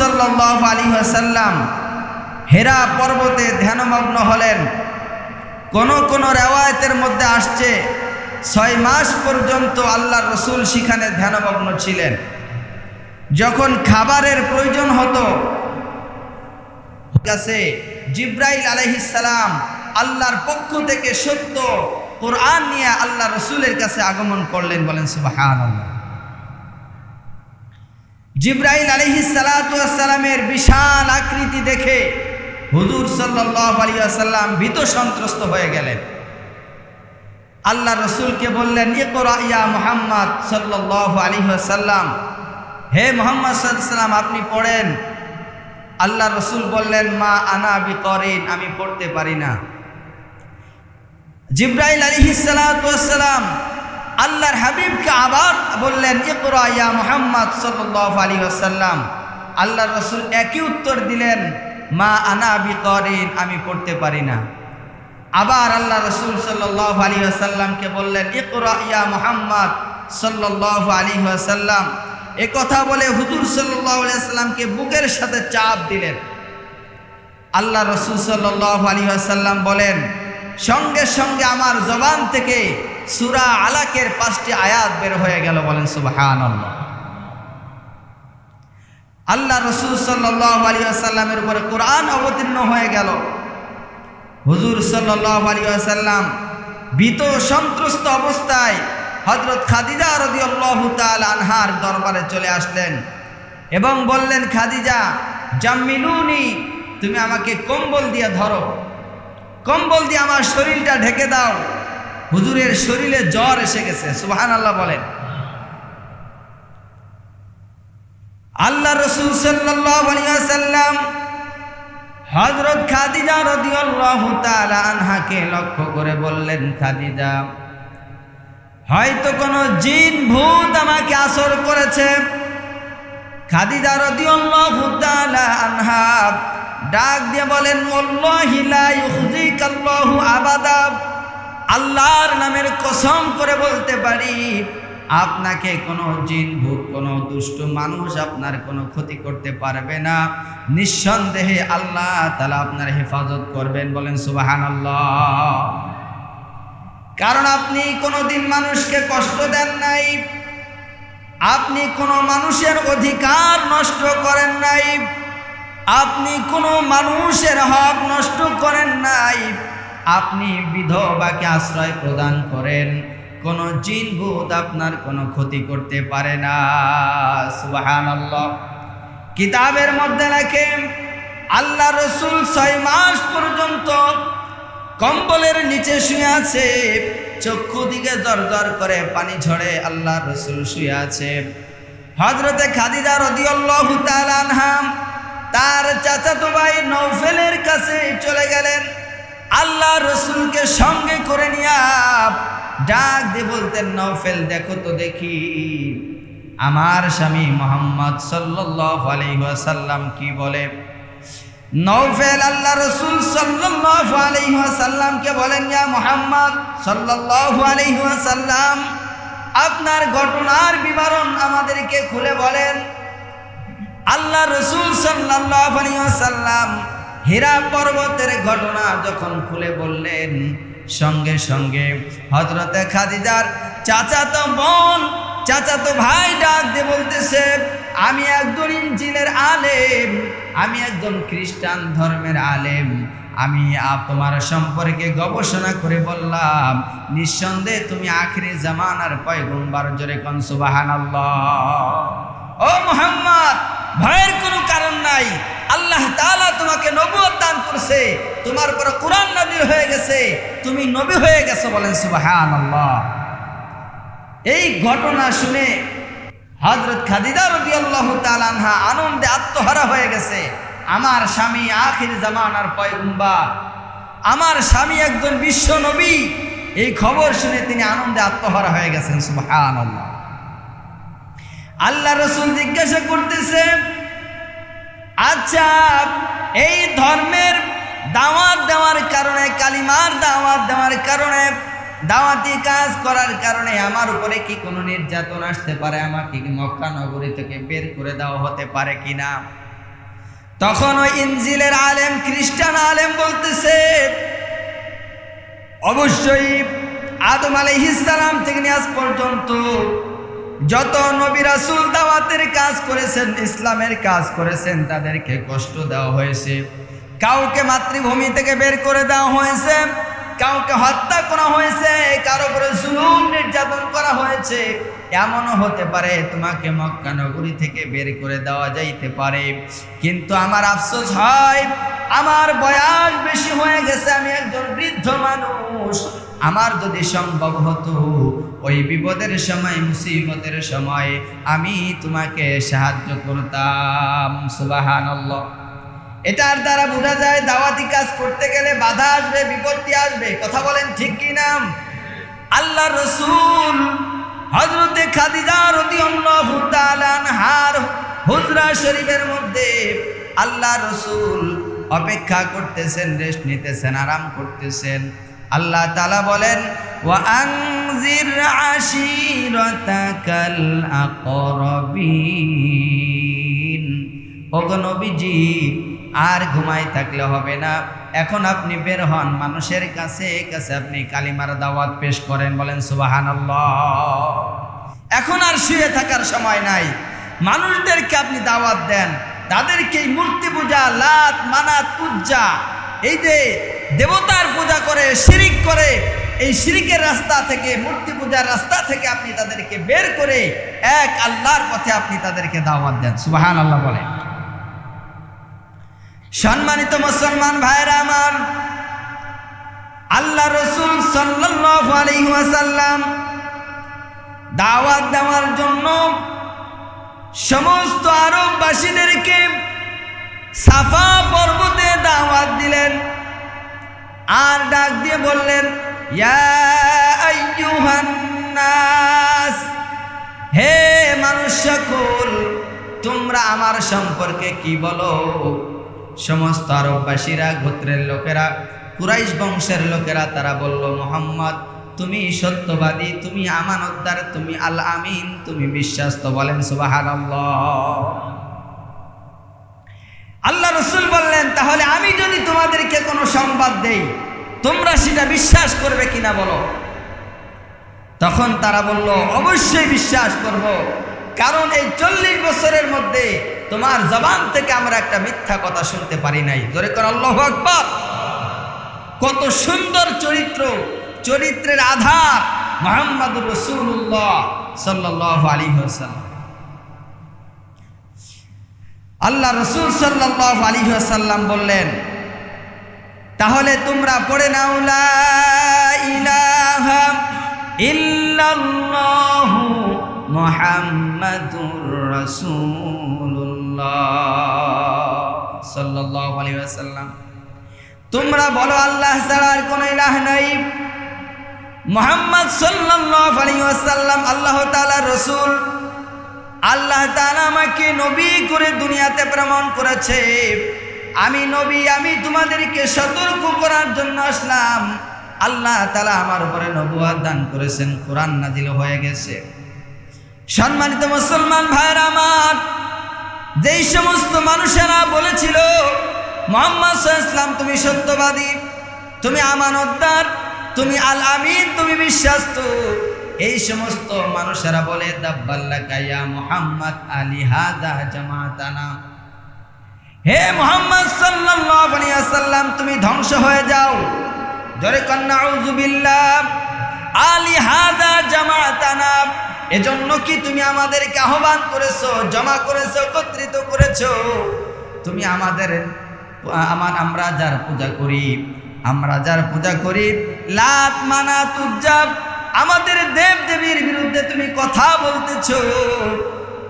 সাল্লাল্লাহু আলাইহি ওয়াসাল্লাম হেরা পর্বতে ধ্যানমগ্ন হলেন। কোন কোন রিওয়ায়াতের মধ্যে আসছে 6 মাস পর্যন্ত আল্লাহর রাসূল সেখানে ধ্যানমগ্ন ছিলেন। যখন খাবারের প্রয়োজন হতো কাছে জিবরাইল আলাইহিস সালাম আল্লাহর পক্ষ থেকে সত্য কোরআন নিয়ে আল্লাহ রাসূলের কাছে আগমন করলেন। বলেন সুবহানাল্লাহ। জিবরাইল আলাইহিস সালাতু ওয়াস সালামের বিশাল আকৃতি দেখে হুজুর সাল্লাল্লাহু আলাইহি ওয়াসাল্লাম ভীত সন্ত্রস্ত হয়ে গেলেন। আল্লাহ রাসূলকে বললেন, ইকরা ইয়া মুহাম্মদ সাল্লাল্লাহু আলাইহি ওয়াসাল্লাম, হে মুহাম্মদ সাল্লাল্লাহু আলাইহি ওয়াসাল্লাম আপনি পড়েন। আল্লাহ রাসূল বললেন, মা আনা বিকরিন, আমি পড়তে পারি না। জিবরাইল আলাইহিস সালাতু ওয়াস সালাম আল্লাহর হাবিবকে আবার বললেন, ইকরা ইয়া মুহাম্মদ সাল্লাল্লাহু আলাইহি ওয়াসাল্লাম। আল্লাহর রাসূল একই উত্তর দিলেন, মা আনা বিকরিন, আমি পড়তে পারি না। আবার আল্লাহ রাসূল সাল্লাল্লাহু আলাইহি ওয়াসাল্লামকে বললেন, ইকরা ইয়া মুহাম্মদ সাল্লাল্লাহু আলাইহি ওয়াসাল্লাম। এ কথা বলে হুজুর সাল্লাল্লাহু আলাইহি ওয়াসাল্লামকে বুকের সাথে চাপ দিলেন। আল্লাহ রাসূল সাল্লাল্লাহু আলাইহি ওয়াসাল্লাম বলেন, সঙ্গে সঙ্গে আমার জবান থেকে সূরা আলাকের 5টি আয়াত বের হয়ে গেল। বলেন সুবহানাল্লাহ। আল্লাহ রাসূল সাল্লাল্লাহু আলাইহি ওয়াসাল্লামের উপরে কোরআন অবতীর্ণ হয়ে গেল। হুজুর সাল্লাল্লাহু আলাইহি ওয়াসাল্লাম ভীত সন্ত্রস্ত অবস্থায় হযরত খাদিজা রাদিয়াল্লাহু তাআলা আনহার দরবারে চলে আসলেন এবং বললেন, খাদিজা জাম্মিলুনি, তুমি আমাকে কম্বল দিয়ে ধরো, কম্বল দিয়ে আমার শরীরটা ঢেকে দাও। হুজুরের শরীরে জ্বর এসে গেছে। সুবহানাল্লাহ বলেন। আল্লাহ রাসূল সাল্লাল্লাহু আলাইহি ওয়াসাল্লাম হযরত খাদিজা রাদিয়াল্লাহু তাআলা আনহাকে লক্ষ্য করে বললেন, খাদিজা হয়তো কোনো জিন ভূত আমাকে আসর করেছে। খাদিজা রাদিয়াল্লাহু তাআলা আনহা ডাক দিয়ে বলেন, ওয়াল্লাহি লা ইউখজিকাল্লাহু আবাদা, আল্লাহর নামের কসম করে বলতে পারি আপনাকে কোনো জিন ভূত কোনো দুষ্ট মানুষ আপনার কোনো ক্ষতি করতে পারবে না। নিঃসন্দেহে আল্লাহ তাআলা আপনার হেফাজত করবেন। বলেন সুবহানাল্লাহ। কারণ আপনি কোনোদিন মানুষকে কষ্ট দেন নাই, আপনি কোনো মানুষের অধিকার নষ্ট করেন নাই, আপনি কোনো মানুষের হক নষ্ট করেন নাই, আপনি বিধবাকে আশ্রয় প্রদান করেন, কোনো জিন ভূত আপনার কোনো ক্ষতি করতে পারে না। সুবহানাল্লাহ। কিতাবের মধ্যে লেখে আল্লাহ রাসূল 6 মাস পর্যন্ত কম্বলের নিচে শুয়ে আছে, চক্ষু দিকে দরদর করে পানি ঝরে আল্লাহ রাসূল শুয়ে আছে। হযরতে খাদিজা রাদিয়াল্লাহু তাআলা আনহা তার চাচাতো ভাই নওফেলের কাছে চলে গেলেন। আল্লাহ রাসূলকে সঙ্গে করে নিয়ে ডাক দিয়ে বলতেন, নওফেল দেখো তো দেখি আমার স্বামী মুহাম্মদ সাল্লাল্লাহু আলাইহি ওয়াসাল্লাম কি বলে। নওফেল আল্লাহ রাসূল সাল্লাল্লাহু আলাইহি ওয়াসাল্লামকে বলেন, ইয়া মুহাম্মদ সাল্লাল্লাহু আলাইহি ওয়াসাল্লাম, আপনার ঘটনার বিবরণ আমাদেরকে খুলে বলেন। আল্লাহ রাসূল সাল্লাল্লাহু আলাইহি ওয়াসাল্লাম হীরা পর্বতের ঘটনা যখন খুলে বললেন, সঙ্গে সঙ্গে হযরতে খাদিজার চাচাতো বোন চাচাতো ভাই ডাক দিয়ে বলতেছে, আমি একজন ইনজিলের আলেম, আমি একজন খ্রিস্টান ধর্মের আলেম, আমি তোমার সম্পর্কে গবেষণা করে বললাম নিঃসন্দেহে তুমি আখিরি জামানার পয়গম্বর। জোরে কোন সুবহানাল্লাহ। ও মুহাম্মদ, ভয়ের কোনো কারণ নাই, আল্লাহ তাআলা তোমাকে নবুয়ত দান করছে, তোমার উপর কোরআন নাযিল হয়ে গেছে, তুমি নবী হয়ে গেছো। বলেন সুবহানাল্লাহ। এই ঘটনা শুনে হযরত খাদিজা রাদিয়াল্লাহু তাআলা আনহা আনন্দে আত্মহারা হয়ে গেছে। আমার স্বামী আখির জামানার পয়গম্বর, আমার স্বামী একজন বিশ্ব নবী, এই খবর শুনে তিনি আনন্দে আত্মহারা হয়ে গেছেন। সুবহানাল্লাহ। আল্লাহ রাসূল জিজ্ঞাসা করতেছে, আচ্ছা এই ধর্মের দাওয়াত দেওয়ার কারণে, কালিমার দাওয়াত দেওয়ার কারণে, দাওয়াতি কাজ করার কারণে আমার উপরে কি কোনো নির্যাতন আসতে পারে? আমাকে কি মক্কা নগরী থেকে বের করে দেওয়া হতে পারে কিনা? তখন ওই ইনজিলের আলেম, খ্রিস্টান আলেম বলতেছে, অবশ্যই আদম আলাইহিস সালাম থেকে নিয়ে আজ পর্যন্ত যত নবী রাসূল দাওয়াতের কাজ করেছেন, ইসলামের কাজ করেছেন, তাদেরকে কষ্ট দেওয়া হয়েছে। কাউকে মাতৃভূমি থেকে বের করে দেওয়া হয়েছে, কাউকে হত্যা করা হয়েছে, কারো উপরে জুলুম নির্যাতন করা হয়েছে। এমনও হতে পারে তোমাকে মক্কা নগরী থেকে বের করে দেওয়া যাইতে পারে। কিন্তু আমার আফসোস হয়, আমার বয়স বেশি হয়ে গেছে, আমি একজন বৃদ্ধ মানুষ। আমার যদি সম্ভব হতো ওই বিপদের সময়, মুসিবতের সময় আমি তোমাকে সাহায্য করতাম। সুবহানাল্লাহ। এটার দ্বারা বোঝা যায় দাওয়াতি কাজ করতে গেলে বাধা আসবে, বিপত্তি আসবে। কথা বলেন ঠিক কি না? আল্লাহ রসুল হযরতে খাদিজা রাদিয়াল্লাহু তাআলা আনহার হুজরা শরীফের মধ্যে আল্লাহ রসুল অপেক্ষা করতেছেন, রেস্ট নিতেছেন, আরাম করতেছেন। আল্লাহ তাআলা বলেন, ওয়া আনজির আশিরাতাকাল আকরাবিন। ওগো নবীজি, আর ঘুমাই থাকলে হবে না, এখন আপনি বের হন, মানুষের কাছে কাছে আপনি কালিমার দাওয়াত পেশ করেন। বলেন সুবহানাল্লাহ। এখন আর শুয়ে থাকার সময় নাই, মানুষদেরকে আপনি দাওয়াত দেন, তাদেরকে এই মূর্তি পূজা, লাত মানাত উজ্জা, এই যে দেবতার পূজা করে, শিরিক করে, এই শিরিকের রাস্তা থেকে, মূর্তি পূজার রাস্তা থেকে আপনি তাদেরকে বের করে এক আল্লাহর পথে আপনি তাদেরকে দাওয়াত দেন। সুবহানাল্লাহ বলেন। সম্মানিত মুসলমান ভাইরা আমার, আল্লাহ রসুল সাল্লাল্লাহু আলাইহি ওয়াসাল্লাম দাওয়াত দেওয়ার জন্য সমস্ত আরববাসীদেরকে সাফা পর্বতে দাওয়াত দিলেন। আর ডাক দিয়ে বললেন, ইয়া আইয়ুহান নাস, হে মানুষ সকল, তোমরা আমার সম্পর্কে কি বলো? সমস্ত আরববাসীরা, গোত্রের লোকেরা, কুরাইশ বংশের লোকেরা, তারা বলল, মুহাম্মদ তুমি সত্যবাদী, তুমি আমানতদার, তুমি আল আমিন, তুমি বিশ্বাস্ত। বলেন সুবহানাল্লাহ। আল্লাহ রসুল বললেন, তাহলে আমি যদি তোমাদেরকে কোনো সংবাদ দেই, তোমরা সেটা বিশ্বাস করবে কিনা বলো? তখন তারা বলল, অবশ্যই বিশ্বাস করব, কারণ এই 40 বছরের মধ্যে তোমার জবান থেকে আমরা একটা মিথ্যা কথা শুনতে পারি নাই। জোরে করে আল্লাহু আকবার। কত সুন্দর চরিত্র, চরিত্রের আধার মুহাম্মদুর রাসূলুল্লাহ সাল্লাল্লাহু আলাইহি ওয়াসাল্লাম। আল্লাহ রসুল সাল্লাল্লাহু আলাইহি ওয়াসাল্লাম বললেন, তাহলে তোমরা পড়ে নাও, লা ইলাহা ইল্লাল্লাহু মুহাম্মাদুর রাসূলুল্লাহ সাল্লাল্লাহু আলাইহি ওয়াসাল্লাম। তোমরা বলো, আল্লাহ ছাড়া আর কোনো ইলাহ নাই, মুহাম্মদ সাল্লাল্লাহু আলাইহি ওয়াসাল্লাম আল্লাহ তাআলার রাসূল। আল্লাহ তাআলা আমাকে নবী করে দুনিয়াতে প্রেরণ করেছে। আমি নবী, আমি তোমাদেরকে সতর্ক করার জন্য আসলাম। আল্লাহ তাআলা আমার উপরে নবুয়ত দান করেছেন, কোরআন নাজিল হয়ে গেছে। সম্মানিত মুসলমান ভাইরা আমার, যেই সমস্ত মানুষেরা বলেছিল মুহাম্মদ সাল্লাল্লাহু আলাইহি ওয়াসাল্লাম তুমি সত্যবাদী, তুমি আমানতদার, তুমি আল আমিন, তুমি বিশ্বাস্ত, এই সমস্ত মানুষেরা বলে, দাব্বাল্লাকা ইয়া মুহাম্মদ আলি হাযা জামাতানা, হে মুহাম্মদ সাল্লাল্লাহু আলাইহি ওয়াসাল্লাম তুমি ধ্বংস হয়ে যাও। জোরে কর নাউযু বিল্লাহ। আলি হাযা জামাতানা, এজন্য কি তুমি আমাদেরকে আহ্বান করেছো, জমা করেছো, একত্রিত করেছো? তুমি আমরা যার পূজা করি, লাত মানাত উজ্জা, আমাদের দেব দেবীর বিরুদ্ধে তুমি কথা বলতেছো।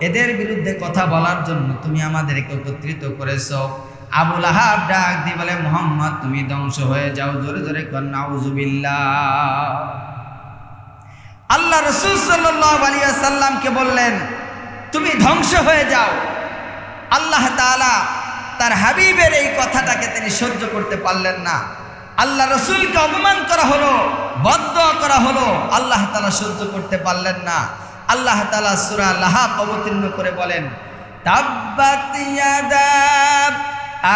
এদের বিরুদ্ধে কথা বলার জন্য তুমি আমাদেরকে একত্রিত করেছো। আবু লাহাব ডাক দিয়ে বলে, মুহাম্মদ তুমি ধ্বংস হয়ে যাও। জোরে জোরে কর নাউযু বিল্লাহ। আল্লাহ রাসূল সাল্লাল্লাহু আলাইহি ওয়াসাল্লামকে বললেন, তুমি ধ্বংস হয়ে যাও। আল্লাহ তাআলা তার হাবিবের এই কথাটাকে তিনি সহ্য করতে পারলেন না। আল্লাহ রসুলকে অপমান করা হলো, বদদুয়া করা হলো, আল্লাহ তাআলা সহ্য করতে পারলেন না। আল্লাহ তাআলা সূরা লাহাব অবতীর্ণ করে বলেন, তাব্বাত ইয়াদা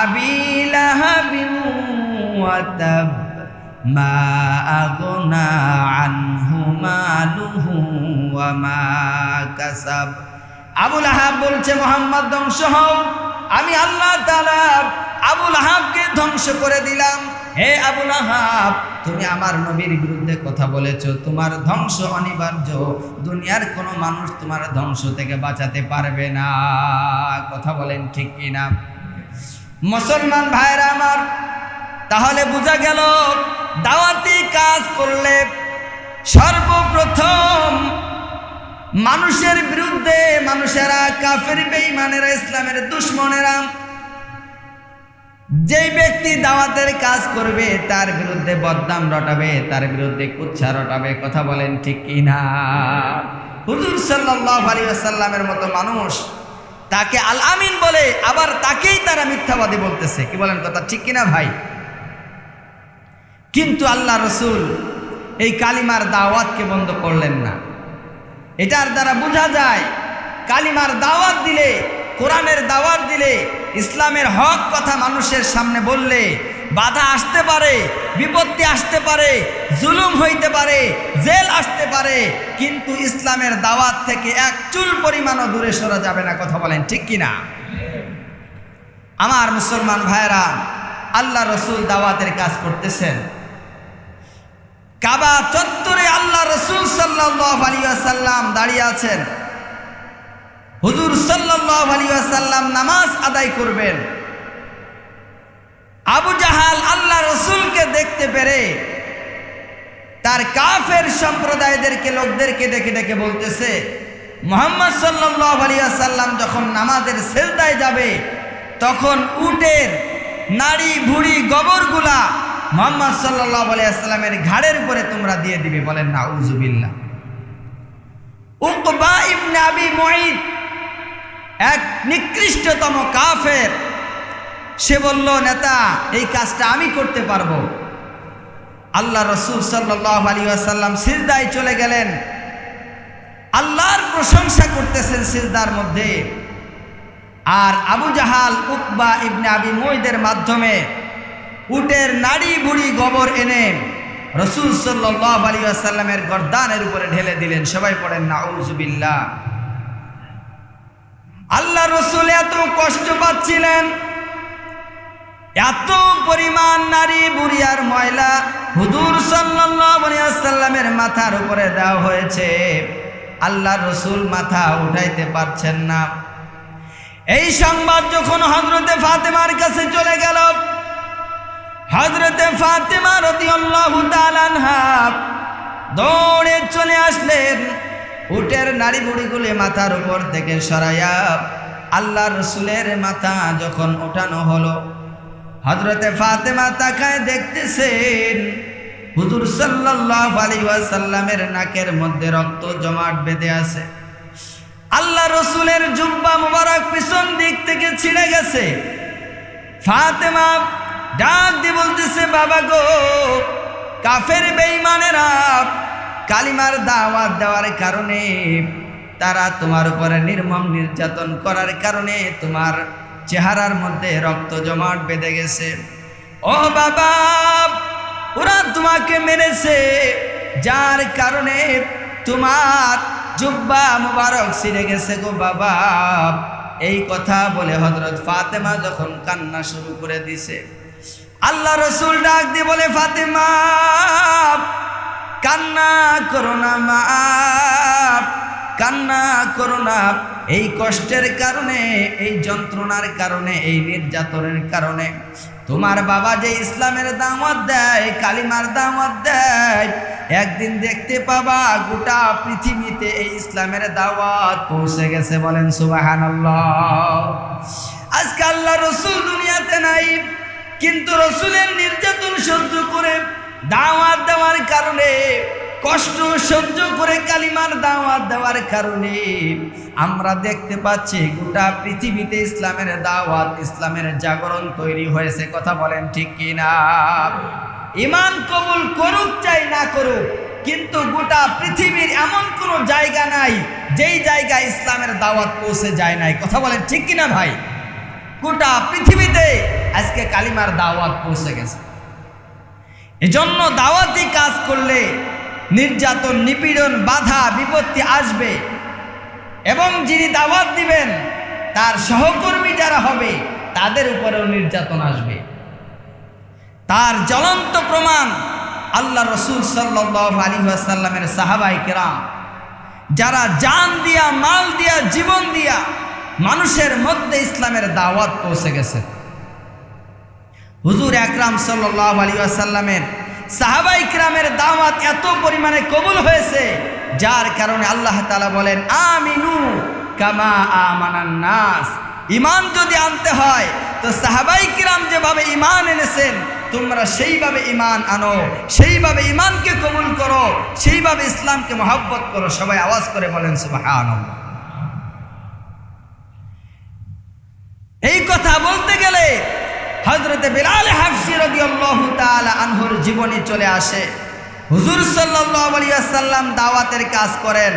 আবি লাহাবিন ওয়া তাব মা আগনা আনহু মালুহু ওয়া মা কাসাব। আবু লাহাব বলছে, মুহাম্মদ ধ্বংস হও, আমি আল্লাহ তাআলা আবু লাহাবকে ধ্বংস করে দিলাম। হে আবু লাহাব, তুমি আমার নবীর বিরুদ্ধে কথা বলেছো, তোমার ধ্বংস অনিবার্য, দুনিয়ার কোনো মানুষ তোমার ধ্বংস থেকে বাঁচাতে পারবে না। কথা বলেন ঠিক কিনা? মুসলমান ভাইরা আমার, তাহলে বোঝা গেল দাওয়াতি কাজ করলে সর্বপ্রথম মানুষের বিরুদ্ধে, মানুষেরা কাফের বেঈমানেরা ইসলামের দুশমনেরা, যেই ব্যক্তি দাওয়াতের কাজ করবে তার বিরুদ্ধে বদনাম রটাবে, তার বিরুদ্ধে কুচ্ছা রটাবে। কথা বলেন ঠিক কিনা? হুজুর সাল্লাল্লাহু আলাইহি ওয়াসাল্লামের মতো মানুষ তাকে আল আমিন বলে, আবার তাকেই তারা মিথ্যাবাদী বলতেছে। কি বলেন, কথা ঠিক কিনা ভাই? কিন্তু আল্লাহ রসুল এই কালিমার দাওয়াতকে বন্ধ করলেন না। এটার দ্বারা বোঝা যায় কালিমার দাওয়াত দিলে, কোরআনের দাওয়াত দিলে, ইসলামের হক কথা মানুষের সামনে বললে বাধা আসতে পারে, বিপত্তি আসতে পারে, জুলুম হইতে পারে, জেল আসতে পারে, কিন্তু ইসলামের দাওয়াত থেকে এক চুল পরিমাণও দূরে সরা যাবে না। কথা বলেন ঠিক কিনা? আমার মুসলমান ভাইরা, আল্লাহ রসুল দাওয়াতের কাজ করতেছেন। কাবা চত্বরে আল্লাহ রসুল সাল্লাল্লাহু আলাইহি ওয়াসাল্লাম দাঁড়িয়ে আছেন। হুজুর সাল্লাল্লাহু আলাইহি ওয়াসাল্লাম নামাজ আদায় করবেন। আবু জাহাল আল্লাহ রসুলকে দেখতে পেরে তার কাফের সম্প্রদায়দেরকে, লোকদেরকে ডেকে ডেকে বলতেছে, মুহাম্মদ সাল্লাল্লাহু আলাইহি ওয়াসাল্লাম যখন নামাজের সেজদায় যাবে তখন উটের নাড়ি ভুড়ি গোবরগুলা মুহাম্মদ সাল্লাল্লাহু আলাইহি ওয়াসাল্লামের ঘাড়ের উপরে তোমরা দিয়ে দিবে। বলেন নাউযুবিল্লাহ। উকবা ইবনে আবি মুঈত, এক নিকৃষ্টতম কাফের, সে বলল, নেতা, এই কাজটা আমি করতে পারবো। আল্লাহ রসুল সাল্লাল্লাহু আলাইহি ওয়াসাল্লাম সিজদায় চলে গেলেন, আল্লাহর প্রশংসা করতেছেন সিজদার মধ্যে। আর আবু জাহাল উকবা ইবনে আবি মুঈদের মাধ্যমে উটের নাড়ি বুড়ি গোবর এনে রসুল সাল্লাল্লাহু আলাইহি ওয়াসাল্লামের গর্দানের উপরে ঢেলে দিলেন। সবাই পড়েন নাউযুবিল্লাহ। আল্লাহ রসুল এত কষ্ট পাচ্ছিলেন, এত পরিমাণ নারী বুড়ি আর ময়লা হুজুর সাল্লাল্লাহু আলাইহি ওয়াসাল্লামের মাথার উপরে দেওয়া হয়েছে, আল্লাহ রসুল মাথা উঠাইতে পারছেন না। এই সংবাদ যখন হযরতে ফাতেমার কাছে চলে গেল, হযরতে ফাতেমা রাদিয়াল্লাহু তাআলা আনহা দৌড়ে চলে আসলেন, উটের নাড়ি বুড়িগুলি মাথার উপর থেকে সরাইয়া আল্লাহ রসুলের মাথা যখন ওঠানো হলো, হযরতে ফাতেমা তাকায় দেখতেছেন হুজুর সাল্লাল্লাহু আলাইহি ওয়াসাল্লামের নাকের মধ্যে রক্ত জমাট বেঁধে আছে। আল্লাহ রসুলের জুব্বা মুবারক পিছন দিক থেকে ছিঁড়ে গেছে। ফাতেমা ডাক দিয়ে বলতেছে, বাবা গো, কাফের বেঈমানেরা কালিমার দাওয়াত দেওয়ার কারণে, তারা তোমার উপরে নির্মম নির্যাতন করার কারণে তোমার চেহারার মধ্যে রক্ত জমাট বেঁধে গেছে। ও বাবা, ওরা তোমাকে মেরেছে, যার কারণে তোমার জুব্বা মুবারক ছিঁড়ে গেছে গো বাবা। এই কথা বলে হযরত ফাতেমা যখন কান্না শুরু করে দিছে, আল্লাহ রসুল ডাক দিয়ে বলে, ফাতেমা কান্না করো না মা, কান্না করো না। এই কষ্টের কারণে, এই যন্ত্রণার কারণে, এই নির্যাতনের কারণে তোমার বাবা যে ইসলামের দাওয়াত দেয়, কালিমার দাওয়াত দেয়, একদিন দেখতে পাবা গোটা পৃথিবীতে এই ইসলামের দাওয়াত পৌঁছে গেছে। বলেন সুবহানাল্লাহ। আজকে আল্লাহ রসুল দুনিয়াতে নাই, কিন্তু রসুলের নির্যাতন সহ্য করে দাওয়াত দেওয়ার কারণে, কষ্ট সহ্য করে কালিমার দাওয়াত দেওয়ার কারণে আমরা দেখতে পাচ্ছি গোটা পৃথিবীতে ইসলামের দাওয়াত, ইসলামের জাগরণ তৈরি হয়েছে। কথা বলেন ঠিক কিনা? ঈমান কবুল করুক চাই না করুক, কিন্তু গোটা পৃথিবীর এমন কোনো জায়গা নাই যেই জায়গায় ইসলামের দাওয়াত পৌঁছে যায় নাই। কথা বলেন ঠিক কিনা ভাই? গোটা পৃথিবীতে আজকে কালিমার দাওয়াত পৌঁছে গেছে। এজন্য দাওয়াতি কাজ করলে নির্যাতন, নিপীড়ন, বাধা, বিপত্তি আসবে এবং যিনি দাওয়াত দিবেন তার সহকর্মী যারা হবে তাদের উপরেও নির্যাতন আসবে। তার জ্বলন্ত প্রমাণ আল্লাহ রসুল সাল্লাল্লাহু আলাইহি ওয়াসাল্লামের সাহাবায়ে কেরাম যারা জান দিয়া, মাল দিয়া, জীবন দিয়া মানুষের মধ্যে ইসলামের দাওয়াত পৌঁছে গেছে। হুজুর আকরাম সাল্লাল্লাহু আলাইহি ওয়াসাল্লামের সাহাবায়ে কেরামের দাওয়াত এত পরিমাণে কবুল হয়েছে যার কারণে আল্লাহ তাআলা বলেন আমিনু কামা আমানান নাস। ঈমান যদি আনতে হয় তো সাহাবায়ে কেরাম যেভাবে ঈমান এনেছেন তোমরা সেইভাবে ঈমান আনো, সেইভাবে ঈমানকে কবুল করো, সেইভাবে ইসলামকে মহব্বত করো। সবাই আওয়াজ করে বলেন সুবহানাল্লাহ। এই কথা বলতে গেলে হযরতে বিলাল হাবশী রাদিয়াল্লাহু তাআলা আনহুর জীবনী চলে আসে। হুজুর সাল্লাল্লাহু আলাইহি ওয়াসাল্লাম দাওয়াতের কাজ করেন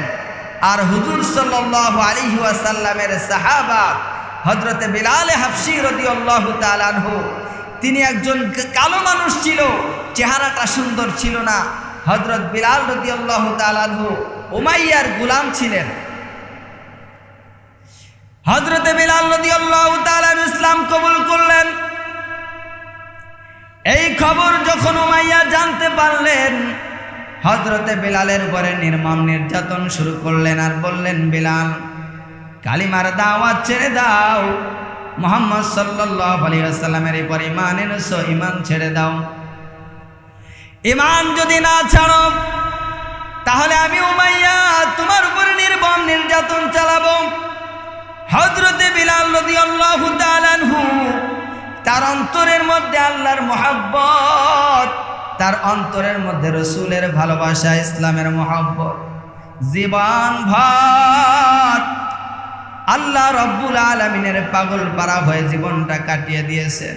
আর হুজুর সাল্লাল্লাহু আলাইহি ওয়াসাল্লামের সাহাবা হযরতে বিলাল হাবশী রাদিয়াল্লাহু তাআলা আনহু তিনি একজন কালো মানুষ ছিল, চেহারাটা সুন্দর ছিল না। হযরত বিলাল রাদিয়াল্লাহু তাআলা আনহু উমাইয়ার গোলাম ছিলেন। হযরতে বিলাল রাদিয়াল্লাহু তাআলা ইসলাম কবুল করলেন। এই খবর যখন উমাইয়া জানতে পারলেন হযরতে বিলালের উপরে নির্মম নির্যাতন শুরু করলেন আর বললেন, বিলাল কালিমার দাওয়াত ছেড়ে দাও, মুহাম্মদ সাল্লাল্লাহু আলাইহি ওয়াসাল্লামের উপর ঈমান এনেছো, ঈমান ছেড়ে দাও। ঈমান যদি না ছাড়ো তাহলে আমি উমাইয়া তোমার উপরে নির্মম নির্যাতন চালাবো। হযরতে বিলাল রাদিয়াল্লাহু তাআলা আনহু তার অন্তরের মধ্যে আল্লাহর মহব্বত, তার অন্তরের মধ্যে রসুলের ভালোবাসা, ইসলামের মহব্বত, জীবন ভর আল্লাহ রব্বুল আলামিনের পাগল পারা হয়ে জীবনটা কাটিয়ে দিয়েছেন।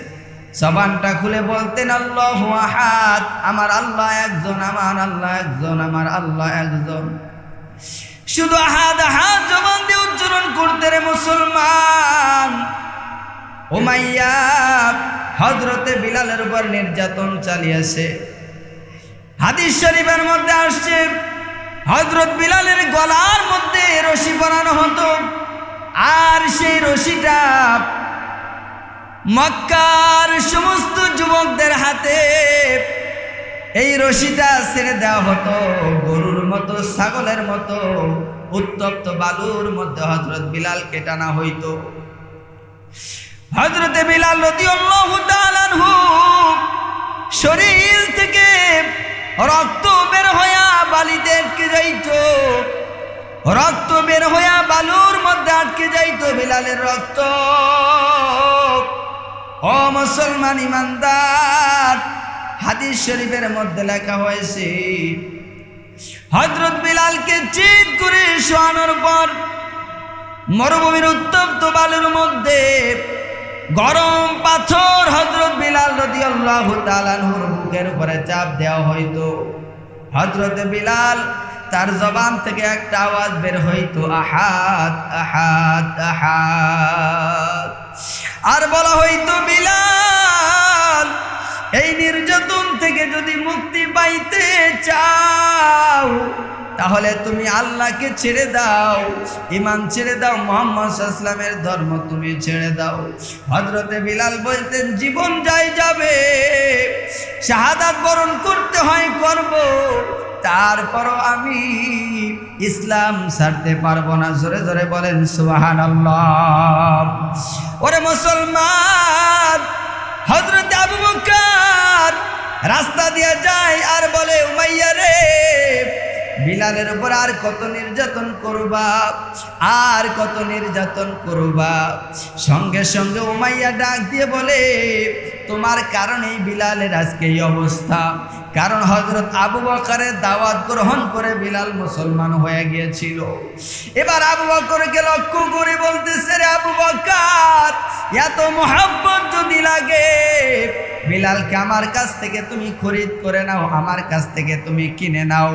জবানটা খুলে বলতেন আল্লাহু আহাদ, আমার আল্লাহ একজন, আমার আল্লাহ একজন, আমার আল্লাহ একজন। শুধু আহাদ আহাদ জবান দিয়ে উচ্চারণ করতে রে মুসলমান। উমাইয়া হযরতে বিলালের উপর নির্যাতন চালিয়েছে। হাদিস শরীফের মধ্যে আসছে হযরত বিলালের গলার মধ্যে রশি পরানো হতো আর সেই রশিটা মক্কার সমস্ত যুবকদের হাতে এই রশিটা ছেড়ে দেওয়া হতো। গরুর মতো, ছাগলের মতো উত্তপ্ত বালুর মধ্যে হযরত বিলালকে টানা হইতো। হযরতে বিলাল রাদিয়াল্লাহু তাআলা আনহু শরীর থেকে রক্ত বের হইয়া বালিতে আটকে যাইত, রক্ত বের হইয়া বালুর মধ্যে আটকে যাইত বিলালের রক্ত। ও মুসলমান ইমানদার, হাদিস শরীফের মধ্যে লেখা হয়েছে হযরত বিলালকে চিৎ করে শোয়ানোর পর মরুভূমির উত্তপ্ত বালুর মধ্যে গরম পাথর হযরত বিলাল রাদিয়াল্লাহু তাআলা আনহুর বুকের উপরে চাপ দেওয়া হইতো। হযরতে বিলাল তার জবান থেকে একটা আওয়াজ বের হইতো, আহাদ আহাদ আহাদ। আর বলা হইতো, বিলাল এই নির্যাতন থেকে যদি মুক্তি পাইতে চাও তাহলে তুমি আল্লাহকে ছেড়ে দাও, ঈমান ছেড়ে দাও, মুহাম্মদ সাল্লাল্লাহু আলাইহি ওয়াসাল্লামের ধর্ম তুমি ছেড়ে দাও। হযরতে বিলাল বলতেন, জীবন যাই যাবে, শাহাদাত বরণ করতে হয় করব, তারপরও আমি ইসলাম ছাড়তে পারবো না। জোরে জোরে বলেন সুবহানাল্লাহ। ওরে মুসলমান, হযরত আবু বকর রাস্তা দিয়ে যায় আর বলে, উমাইয়া রে, বিলালের উপর আর কত নির্যাতন করবা, আর কত নির্যাতন করবা। সঙ্গে সঙ্গে উমাইয়া ডাক দিয়ে বলে, তোমার কারণেই বিলালের আজকে এই অবস্থা। কারণ হযরত আবু বকরের দাওয়াত গ্রহণ করে বিলাল মুসলমান হয়ে গিয়েছিল। এবার আবু বকরকে লক্ষ্য করে বলতেছে, রে আবু বকর, এত মহব্বত যদি লাগে বিলালকে আমার কাছ থেকে তুমি খরিদ করে নাও, আমার কাছ থেকে তুমি কিনে নাও।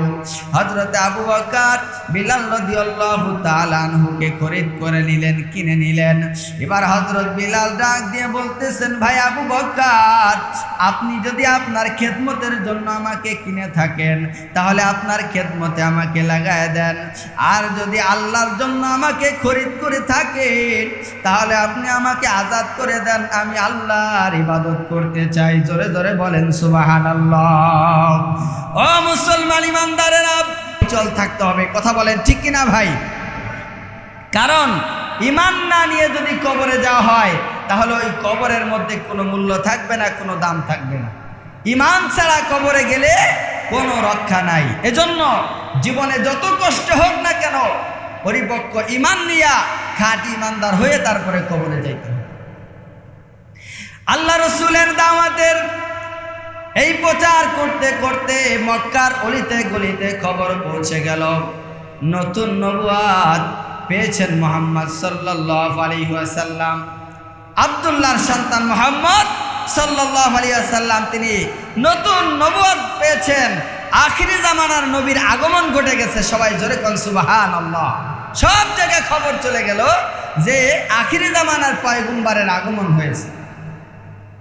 হযরত আবু বকর বিলাল রাদিয়াল্লাহু তাআলা আনহুকে খরিদ করে নিলেন, কিনে নিলেন। এবার হযরত বিলাল ডাক দিয়ে বলতেছেন, ভাই আবু বকর, আপনি যদি আপনার খেদমতের জন্য আমাকে কিনে থাকেন তাহলে আপনার খেদমতে আমাকে লাগায় দেন, আর যদি আল্লাহর জন্য আমাকে খরিদ করে থাকেন তাহলে আপনি আমাকে আজাদ করে দেন, আমি আল্লাহর ইবাদত করতে চাই। জোরে জোরে বলেন সুবহানাল্লাহ। ও মুসলমান ইমানদারেরা, চল থাকতে হবে, কথা বলেন ঠিক কিনা ভাই? কারণ ঈমান না নিয়ে যদি কবরে যাওয়া হয় তাহলে ওই কবরের মধ্যে কোনো মূল্য থাকবে না, কোনো দাম থাকবে না। ঈমান ছাড়া কবরে গেলে কোনো রক্ষা নাই। এজন্য জীবনে যত কষ্ট হোক না কেন পরিপক্ক ঈমান নিয়া খাঁটি ঈমানদার হয়ে তারপরে কবরে যাইতে হবে। আল্লাহ রাসূলের দাওয়াতের এই প্রচার করতে করতে মক্কার অলিতে গলিতে খবর পৌঁছে গেল, নতুন নবুয়ত পেয়েছেন মুহাম্মদ সাল্লাল্লাহু আলাইহি ওয়াসাল্লাম। আব্দুল্লাহর সন্তান মুহাম্মদ সাল্লাল্লাহু আলাইহি ওয়াসাল্লাম তিনি নতুন নবুয়ত পেয়েছেন। আখিরি জামানার নবীর আগমন ঘটে গেছে। সবাই জোরে কোন সুবহানাল্লাহ। সব জায়গায় খবর চলে গেল যে আখিরি জামানার পয়গম্বরের আগমন হয়েছে।